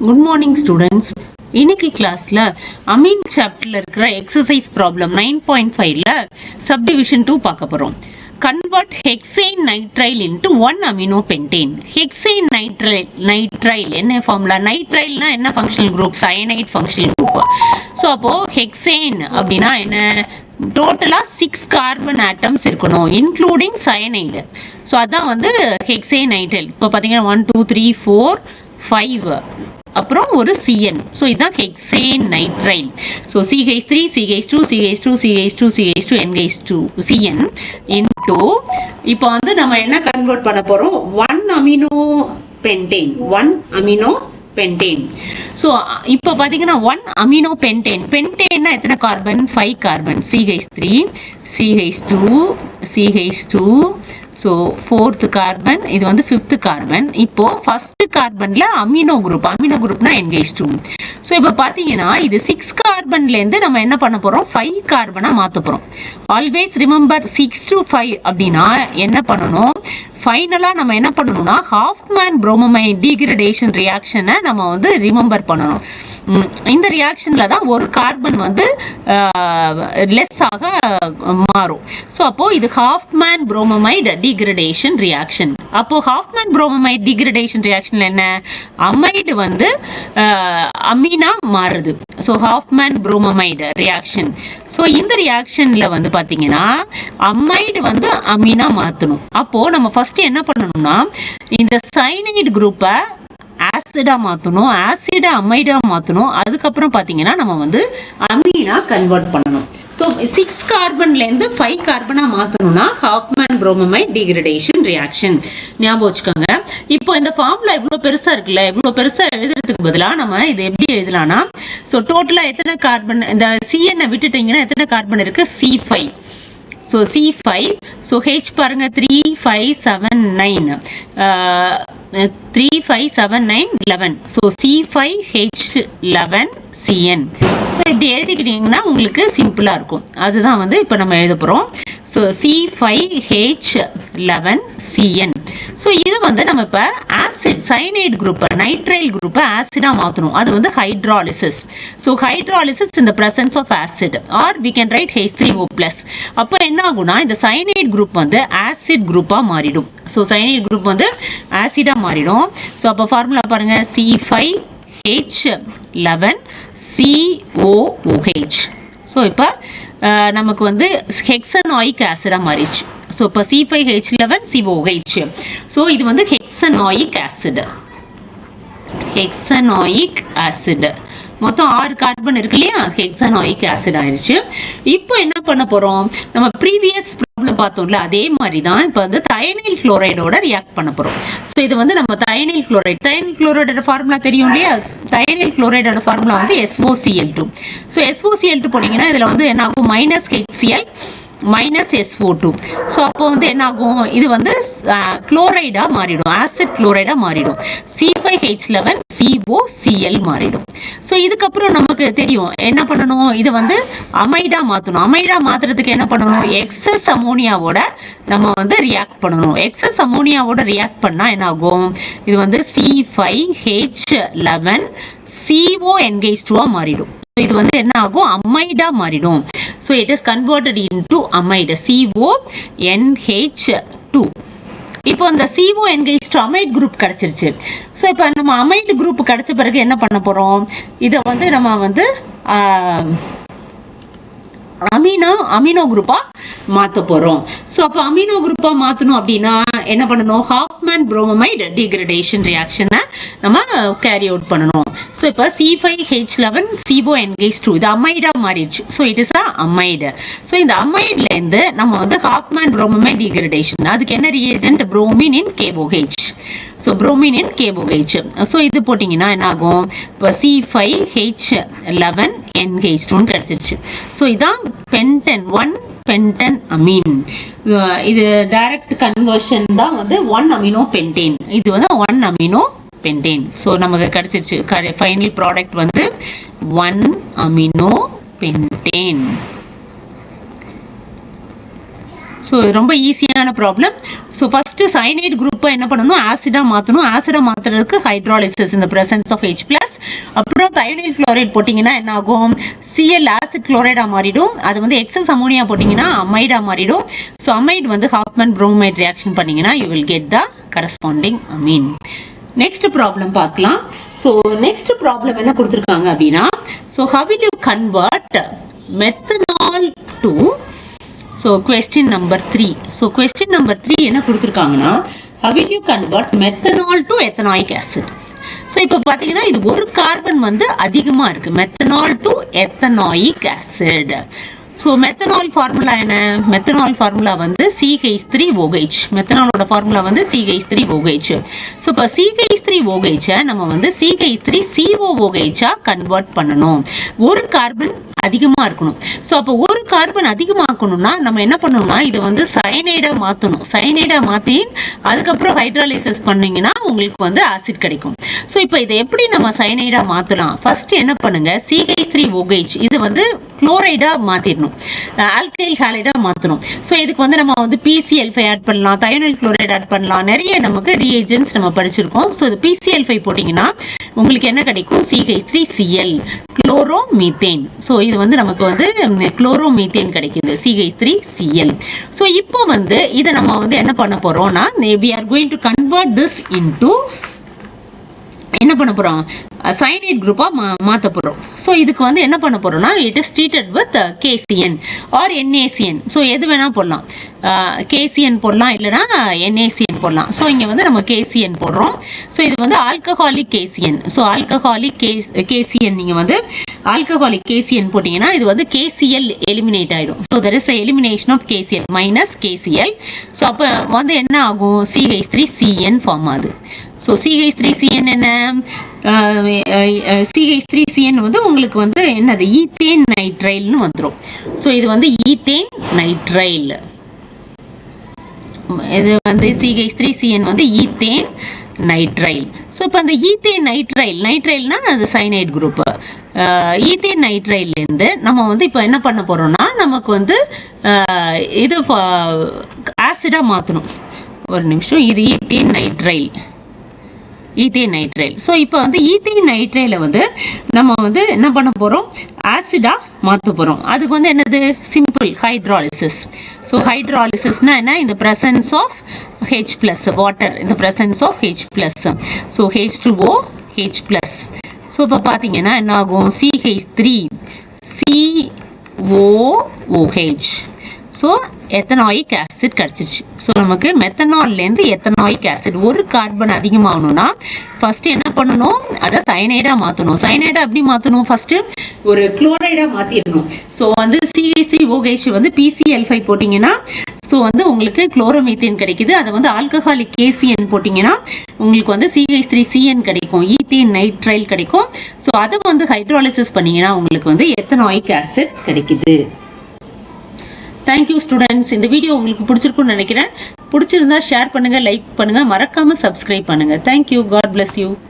Good morning students. இன்னைக்கு கிளாஸ்ல அமீன் சாப்டர்ல இருக்கிற எக்ஸசைஸ் ப்ராப்ளம் 9.5ல சப்டிவிஷன் 2 பார்க்க போறோம். Convert hexane nitrile into 1 amino pentane. Hexane nitrile என்ன ஃபார்முலா? நைட்ரைல்னா என்ன functional group? Cyanide functional group. So அப்போ ஹெக்சேன் அப்படின்னா என்ன? டோட்டலா 6 கார்பன் ஆட்டம்ஸ் இருக்கணும், இன்க்ளூடிங் சயனைடு. ஸோ அதான் வந்து ஹெக்சேன் நைட்ரைல். இப்போ பார்த்தீங்கன்னா 1 2 3 4 5 அப்புறம் ஒரு CN. ஸோ இதுதான் hexane nitrile. So CH3 CH2 CH2 CH2 CH2 NH2 CN into இப்போ வந்து நம்ம என்ன கன்வெர்ட் பண்ண போறோம்? 1 amino pentane. 1 amino pentane. So இப்போ பார்த்தீங்கன்னா 1 அமினோ பென்டேன். பென்டேன்னா எத்தனை carbon? 5 carbon. CH3 CH2 CH2. So 4th carbon, இது வந்து 5th கார்பன். இப்போ ஃபர்ஸ்ட் கார்பன்ல அமினோ குரூப்னா NH2. ஸோ இப்போ பார்த்தீங்கன்னா இது 6 கார்பன்லேருந்து நம்ம என்ன பண்ண போறோம்? 5 கார்பனா மாற்ற போறோம். ஆல்வேஸ் ரிமெம்பர் 6 to 5 அப்படின்னா என்ன பண்ணணும்? ஃபைனலாக நம்ம என்ன பண்ணணும்னா ஹாஃப்மேன் புரோமமைன் டீக்ரடேஷன் ரியாக்ஷனை நம்ம வந்து ரிமெம்பர் பண்ணணும். இந்த ரியாக்ஷனில் தான் ஒரு கார்பன் வந்து லெஸ் ஆக மாறும். ஸோ அப்போ இது ஹாஃப்மேன் புரோமமைடு டீக்ரடேஷன் ரியாக்ஷன். அப்போ ஹாஃப்மேன் புரோமமைடு டீக்ரடேஷன் ரியாக்ஷன்ல என்ன? அமைடு வந்து அமீனா மாறுது. So Hofmann புரோமமைடு reaction. ஸோ இந்த ரியாக்ஷன்ல வந்து பார்த்தீங்கன்னா அமைடு வந்து அமீனா மாற்றணும். அப்போ நம்ம ஃபர்ஸ்ட் என்ன பண்ணணும்னா இந்த சயனைடு குரூப்பை ஆசிடா மாற்றணும், ஆசிடா அமைடா மாற்றணும். அதுக்கப்புறம் பார்த்தீங்கன்னா நம்ம வந்து அமீனா கன்வெர்ட் பண்ணணும். ஸோ 6 கார்பன்லேருந்து 5 கார்பனா மாற்றணும்னா ஹாஃப்மேன் புரோமமைடு டீக்ரடேஷன் ரியாக்ஷன். ஞாபகம் வச்சுக்கோங்க. இப்போ இந்த ஃபார்முலா இவ்வளோ பெருசாக இருக்குல்ல, இவ்வளோ பெருசாக எழுதுறதுக்கு பதிலாக நம்ம இது எப்படி எழுதலாம்னா, ஸோ டோட்டலாக எத்தனை கார்பன், இந்த CN விட்டுட்டீங்கன்னா எத்தனை கார்பன் இருக்கு? C5. So C5. So H பாருங்க 3 5 7 9 3 5 7 9 11. So C5H11 CN. ஸோ இப்படி எழுதிக்கிட்டீங்கன்னா உங்களுக்கு சிம்பிளாக இருக்கும். அதுதான் வந்து இப்போ நம்ம எழுத போகிறோம். So C5H11 CN. ஸோ இது வந்து நம்ம இப்போ ஆசிட் சயனைடு குரூப்பை நைட்ரைல் குரூப்பை ஆசிடாக மாற்றணும். அது வந்து hydrolysis. So hydrolysis in the presence of acid or we can write H3O+. அப்போ என்ன ஆகும்னா இந்த சயனைடு குரூப் வந்து ஆசிட் குரூப்பாக மாறிடும். ஸோ சயனைடு குரூப் வந்து ஆசிடாக மாறிடும். ஸோ அப்போ ஃபார்முலா பாருங்க, C5H11 COOH. ஸோ இப்போ நமக்கு வந்து ஹெக்சனாயிக் ஆசிடாக மாறிடுச்சு. ஸோ இப்போ C5H11 COOH. ஸோ இது வந்து ஹெக்சனாயிக் ஆசிட். மொத்தம் 6 கார்பன் இருக்கு இல்லையா? ஹெக்சனாயிக் ஆசிட் ஆயிடுச்சு. இப்போ என்ன பண்ண போறோம்? நம்ம ப்ரீவியஸ் ப்ராப்ளம் பார்த்தோம்ல, அதே மாதிரி தான் இப்போ வந்து தயனைல் குளோரைடோட ரியாக்ட் பண்ண போறோம். ஸோ இது வந்து நம்ம தயனைல் குளோரைடோட ஃபார்முலா தெரியும் இல்லையா? தயனைல் குளோரைடோட ஃபார்முலா வந்து SOCl2. ஸோ SOCl2 போனீங்கன்னா இதுல வந்து என்ன ஆகும்? -HCl -SO2. ஸோ அப்போ வந்து என்ன ஆகும்? இது வந்து குளோரைடா மாறிடும், ஆசிட் குளோரைடா மாறிடும். C5H11 COCl மாறிடும். ஸோ இதுக்கப்புறம் நமக்கு தெரியும் என்ன பண்ணணும்? இது வந்து அமைடா மாற்றணும். அமைடா மாற்றுறதுக்கு என்ன பண்ணணும்? எக்ஸஸ் அமோனியாவோட நம்ம வந்து ரியாக்ட் பண்ணணும். எக்ஸஸ் அமோனியாவோட ரியாக்ட் பண்ணால் என்ன ஆகும்? இது வந்து C5H11 CONH2 மாறிடும். இது வந்து என்ன ஆகும்? அமைடா மாறிடும். So it is converted into amide CONH2. இப்போ இந்த CONH2 அமைட் குரூப் கிடைச்சிருச்சு. ஸோ இப்போ நம்ம அமைட் குரூப் கிடைச்ச பிறகு என்ன பண்ண போறோம்? இதை வந்து நம்ம வந்து அமினோ குரூப்பா மாற்ற போறோம். ஸோ அப்போ அமினோ குரூப்பா மாற்றணும் அப்படின்னா என்ன பண்ணணும்? ஹாஃப்மேன் புரோமமைடு டீக்ரடேஷன் ரியாக்ஷனை நம்ம கேரி அவுட் பண்ணணும். ஸோ இப்போ C5H11 CONH2 இது அமைடா மாறிடுச்சு. So it is a amide. So இந்த அமைட்லேருந்து நம்ம வந்து ஹாஃப்மேன் புரோமமைடு டீக்ரடேஷன், அதுக்கு என்ன ரியேஜென்ட்? புரோமின் இன் KOH. ஸோ புரோமின் இன் KOH. ஸோ இது போட்டிங்கன்னா என்ன ஆகும்? இப்போ C5H11 NH2 கிடைச்சிருச்சு. ஸோ இதான் பென்டன் 1 பென்டன் அமீன். இது டைரக்ட் கன்வர்ஷன் தான் வந்து 1 அமினோ பென்டேன். இது வந்து 1 அமினோ பென்டேன். ஸோ நமக்கு கிடைச்சிருச்சு. ஃபைனல் ப்ராடக்ட் வந்து 1 அமினோ பென்டேன். ஸோ ரொம்ப ஈஸியான ப்ராப்ளம். ஸோ ஃபஸ்ட்டு சைனைட் குரூப்பை என்ன பண்ணணும், ஆசிடாக மாற்றணும். ஆசிடாக மாற்றுறதுக்கு ஹைட்ராலிசிஸ் இந்த ப்ரெசன்ஸ் ஆஃப் H+. அப்புறம் தயோனைல் குளோரைட் போட்டிங்கன்னா என்ன ஆகும், Cl ஆசிட் குளோரைடாக மாறிடும். அது வந்து எக்ஸஸ் அமோனியா போட்டிங்கன்னா அமைடாக மாறிடும். ஸோ அமைட் வந்து ஹாஃப்மேன் புரோமைட் ரியாக்ஷன் பண்ணிங்கன்னா you will get the corresponding amine. Next problem பார்க்கலாம். ஸோ நெக்ஸ்ட் ப்ராப்ளம் என்ன கொடுத்துருக்காங்க அப்படின்னா, so how will you convert methanol to, so question number 3. So question number 3 என்ன கொடுத்துருக்காங்கன்னா, how will you convert methanol to ethanoic acid. So இப்போ பார்த்தீங்கன்னா இது ஒரு கார்பன் வந்து அதிகமாக இருக்குது, methanol to ethanoic acid. So methanol formula என்ன, மெத்தனால் ஃபார்முலா வந்து CH3OH. மெத்தனாலோட ஃபார்முலா வந்து CH3OH. ஸோ இப்போ CH3OH நம்ம வந்து CH3COOH கன்வெர்ட் பண்ணணும். ஒரு கார்பன் அதிகமாக இருக்கணும். ஸோ அப்போ ஒரு கார்பன் அதிகமாக்கணும்னா நம்ம என்ன பண்ணணும்னா இதை வந்து சயனைடாக மாற்றணும். சயனைடாக மாற்றி அதுக்கப்புறம் ஹைட்ராலிசிஸ் பண்ணிங்கன்னா உங்களுக்கு வந்து ஆசிட் கிடைக்கும். ஸோ இப்போ இதை எப்படி நம்ம சயனைடாக மாற்றலாம், ஃபர்ஸ்ட் என்ன பண்ணுங்க, CH3OH இது வந்து குளோரைடாக மாற்றிடணும், ஆல்கைல் ஹாலைடாக மாற்றணும். ஸோ இதுக்கு வந்து நம்ம வந்து PCl5 ஆட் பண்ணலாம், தயோனைல் குளோரைட் ஆட் பண்ணலாம், நிறைய நமக்கு ரியேஜென்ட்ஸ் நம்ம படிச்சிருக்கோம். ஸோ இது PCl5 போட்டிங்கன்னா உங்களுக்கு என்ன கிடைக்கும், CH3Cl குளோரோமீத்தேன். ஸோ இது வந்து நமக்கு வந்து குளோரோமீத்தேன் கிடைக்குது, CH3Cl. ஸோ இப்போ வந்து இதை நம்ம வந்து என்ன பண்ண போறோம்னா, we are going to convert this into என்ன பண்ண போறோம், சயனைட் குரூப்பா மாற்ற போறோம். ஸோ இதுக்கு வந்து என்ன பண்ண போறோம்னா, it is treated with KCN or NaCN. So எது வேணா போடலாம், KCN போடலாம் இல்லைனா NaCN போடலாம். ஸோ இங்கே வந்து நம்ம KCN போடுறோம். ஸோ இது வந்து alcoholic KCN. So alcoholic KCN நீங்கள் வந்து ஆல்கஹாலிக் KCN போட்டிங்கன்னா இது வந்து KCl எலிமினேட் ஆகிடும். So there is elimination of KCl minus KCl. So அப்போ வந்து என்ன ஆகும், CH3CN ஃபார்ம் ஆகுது. ஸோ CH3CN என்ன, CH3CN வந்து உங்களுக்கு வந்து என்னது, ஈத்தேன் நைட்ரைல்னு வந்துடும். ஸோ இது வந்து ஈத்தேன் நைட்ரைல். இது வந்து CH3CN வந்து ஈத்தேன் நைட்ரைல். ஸோ இப்போ அந்த ஈத்தேன் நைட்ரைல்னா அது சைனைட் குரூப்பு. ஈத்தேன் நைட்ரைல்லேருந்து நம்ம வந்து இப்போ என்ன பண்ண போகிறோம்னா, நமக்கு வந்து இது ஆசிடாக மாற்றணும். ஒரு நிமிஷம், இது ஈத்தேன் நைட்ரைல். ஸோ இப்போ வந்து ஈத்தேன் நைட்ரைலை வந்து நம்ம வந்து என்ன பண்ண போகிறோம், ஆசிடாக மாற்ற போகிறோம். அதுக்கு வந்து என்னது, சிம்பிள் ஹைட்ராலிசிஸ். ஸோ ஹைட்ராலிசிஸ்னா என்ன, இந்த ப்ரெசன்ஸ் ஆஃப் H+, வாட்டர் இந்த presence of H+. So H2OH+. So இப்போ பார்த்தீங்கன்னா என்ன ஆகும், CH3COOH. ஸோ எத்தனாயிக் ஆசிட் கிடச்சிருச்சு. ஸோ நமக்கு மெத்தனால்லேருந்து எத்தனாயிக் ஆசிட், ஒரு கார்பன் அதிகமாகணும்னா ஃபஸ்ட்டு என்ன பண்ணணும், அதை சயனைடாக மாற்றணும். சயனைடாக எப்படி மாற்றணும், ஃபஸ்ட்டு ஒரு குளோரைடாக மாற்றிடணும். ஸோ வந்து CH3OH வந்து PCl5 போட்டிங்கன்னா ஸோ வந்து உங்களுக்கு குளோரோமீத்தேன் கிடைக்குது. அதை வந்து ஆல்கஹாலிக் KCN போட்டிங்கன்னா உங்களுக்கு வந்து CH3CN கிடைக்கும், ஈத்தேன் நைட்ரைல் கிடைக்கும். ஸோ அதை வந்து ஹைட்ராலிசிஸ் பண்ணிங்கன்னா உங்களுக்கு வந்து எத்தனாயிக் ஆசிட் கிடைக்குது. Thank you students. இந்த வீடியோ உங்களுக்கு பிடிச்சிருக்குன்னு நினைக்கிறேன். பிடிச்சிருந்தா ஷேர் பண்ணுங்கள், லைக் பண்ணுங்கள், மறக்காமல் சப்ஸ்கிரைப் பண்ணுங்கள். தேங்க்யூ. God bless you.